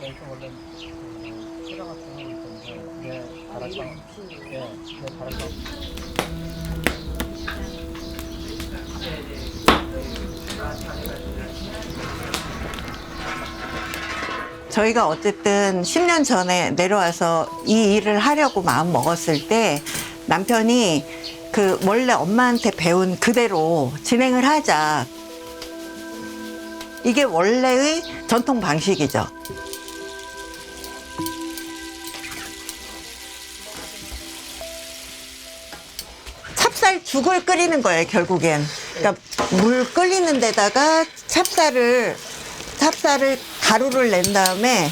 여기서 원래 그 소자 같은 거 있던데 내 다락방 내 다락방 저희가 어쨌든 10년 전에 내려와서 이 일을 하려고 마음 먹었을 때 남편이 그 원래 엄마한테 배운 그대로 진행을 하자. 이게 원래의 전통 방식이죠. 찹쌀죽을 끓이는 거예요, 결국엔. 그러니까 물 끓이는 데다가 찹쌀을 가루를 낸 다음에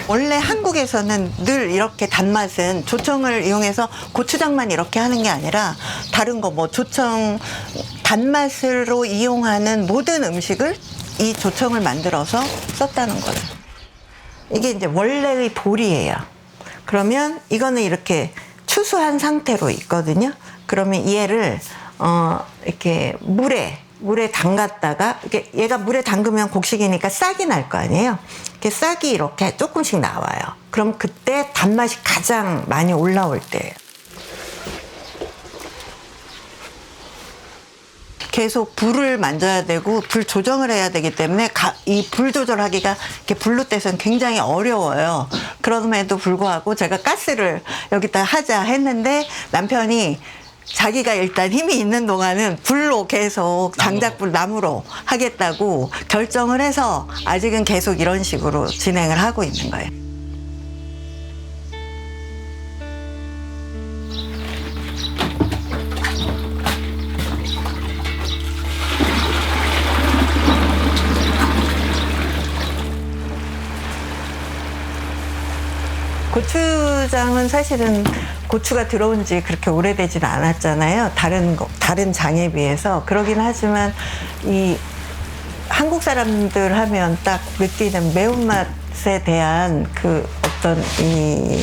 원래 한국에서는 늘 이렇게 단맛은 조청을 이용해서 고추장만 이렇게 하는 게 아니라 다른 거 뭐 조청 단맛으로 이용하는 모든 음식을 이 조청을 만들어서 썼다는 거예요. 이게 이제 원래의 보리예요. 그러면 이거는 이렇게 추수한 상태로 있거든요. 그러면 얘를 이렇게 물에 담갔다가 이렇게 얘가 물에 담그면 곡식이니까 싹이 날 거 아니에요. 이렇게 싹이 이렇게 조금씩 나와요. 그럼 그때 단맛이 가장 많이 올라올 때예요. 계속 불을 만져야 되고 불 조정을 해야 되기 때문에 이 불 조절하기가 이렇게 불로 떼서는 굉장히 어려워요. 그럼에도 불구하고 제가 가스를 여기다 하자 했는데 남편이 자기가 일단 힘이 있는 동안은 불로 계속 장작불 나무로 하겠다고 결정을 해서 아직은 계속 이런 식으로 진행을 하고 있는 거예요. 고추장은 사실은 고추가 들어온 지 그렇게 오래되진 않았잖아요. 다른 장에 비해서. 그러긴 하지만 이 한국 사람들 하면 딱 느끼는 매운맛에 대한 그 어떤 이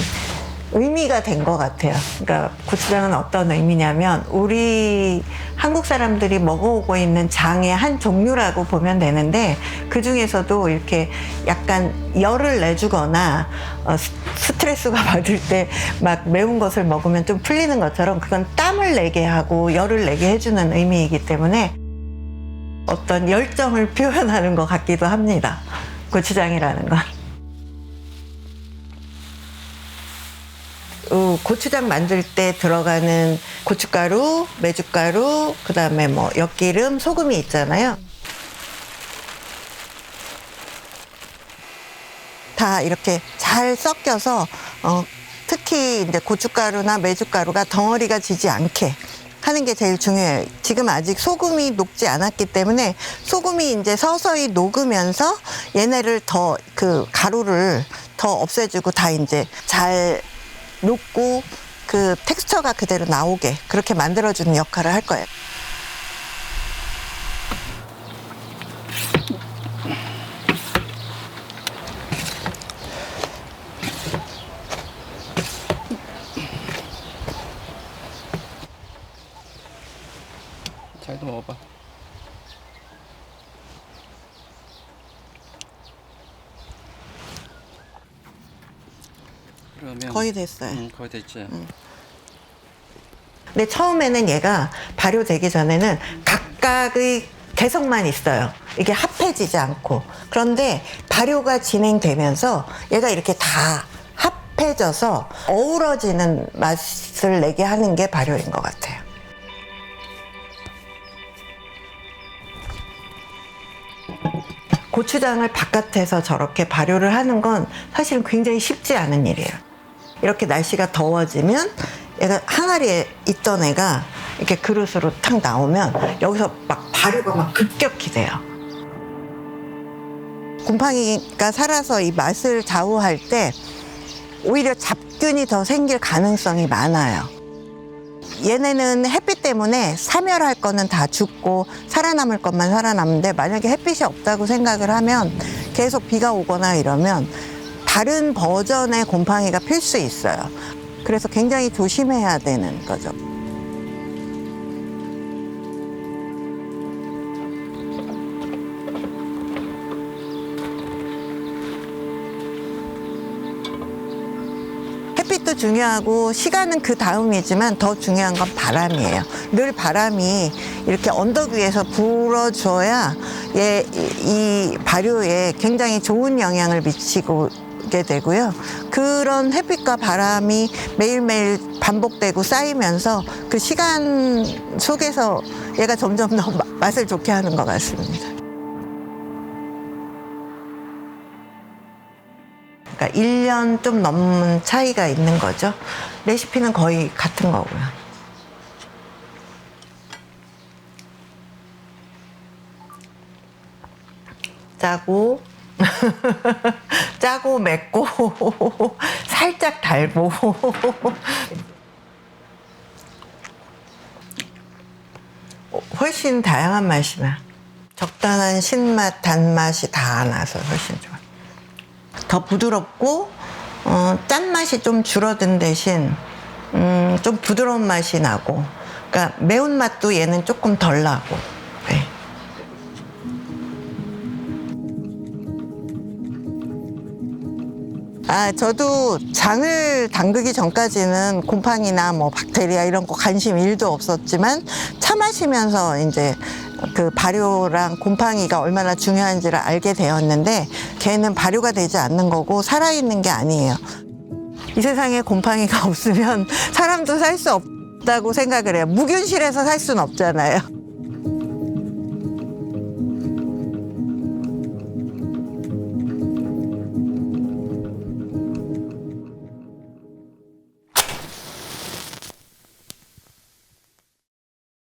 의미가 된 것 같아요. 그러니까 고추장은 어떤 의미냐면 우리 한국 사람들이 먹어오고 있는 장의 한 종류라고 보면 되는데 그 중에서도 이렇게 약간 열을 내주거나 스트레스가 받을 때 막 매운 것을 먹으면 좀 풀리는 것처럼 그건 땀을 내게 하고 열을 내게 해주는 의미이기 때문에 어떤 열정을 표현하는 것 같기도 합니다. 고추장이라는 건. 고추장 만들 때 들어가는 고춧가루, 메주가루, 그다음에 뭐 엿기름, 소금이 있잖아요. 다 이렇게 잘 섞여서 특히 이제 고춧가루나 메주가루가 덩어리가 지지 않게 하는 게 제일 중요해요. 지금 아직 소금이 녹지 않았기 때문에 소금이 이제 서서히 녹으면서 얘네를 더 그 가루를 더 없애주고 다 이제 잘 녹고 그 텍스처가 그대로 나오게 그렇게 만들어주는 역할을 할 거예요. 잘도 먹어봐. 그러면 거의 됐어요. 거의 됐지. 근데 처음에는 얘가 발효되기 전에는 각각의 개성만 있어요. 이게 합해지지 않고. 그런데 발효가 진행되면서 얘가 이렇게 다 합해져서 어우러지는 맛을 내게 하는 게 발효인 것 같아요. 고추장을 바깥에서 저렇게 발효를 하는 건 사실은 굉장히 쉽지 않은 일이에요. 이렇게 날씨가 더워지면 얘가 항아리에 있던 애가 이렇게 그릇으로 탁 나오면 여기서 막 발효가 막 급격히 돼요. 곰팡이가 살아서 이 맛을 좌우할 때 오히려 잡균이 더 생길 가능성이 많아요. 얘네는 햇빛 때문에 사멸할 거는 다 죽고 살아남을 것만 살아남는데 만약에 햇빛이 없다고 생각을 하면 계속 비가 오거나 이러면 다른 버전의 곰팡이가 필 수 있어요. 그래서 굉장히 조심해야 되는 거죠. 맛도 중요하고 시간은 그 다음이지만 더 중요한 건 바람이에요. 늘 바람이 이렇게 언덕 위에서 불어줘야 이 발효에 굉장히 좋은 영향을 미치게 되고요. 그런 햇빛과 바람이 매일매일 반복되고 쌓이면서 그 시간 속에서 얘가 점점 더 맛을 좋게 하는 것 같습니다. 그러니까 1년 좀 넘는 차이가 있는 거죠. 레시피는 거의 같은 거고요. 짜고 짜고 맵고 살짝 달고 훨씬 다양한 맛이 나. 적당한 신맛, 단맛이 다 나서 훨씬 좋아. 더 부드럽고 짠맛이 좀 줄어든 대신 좀 부드러운 맛이 나고, 그러니까 매운맛도 얘는 조금 덜 나고. 네. 저도 장을 담그기 전까지는 곰팡이나 뭐 박테리아 이런 거 관심 1도 없었지만 차 마시면서 이제 그 발효랑 곰팡이가 얼마나 중요한지를 알게 되었는데, 걔는 발효가 되지 않는 거고 살아있는 게 아니에요. 이 세상에 곰팡이가 없으면 사람도 살 수 없다고 생각을 해요. 무균실에서 살 수는 없잖아요.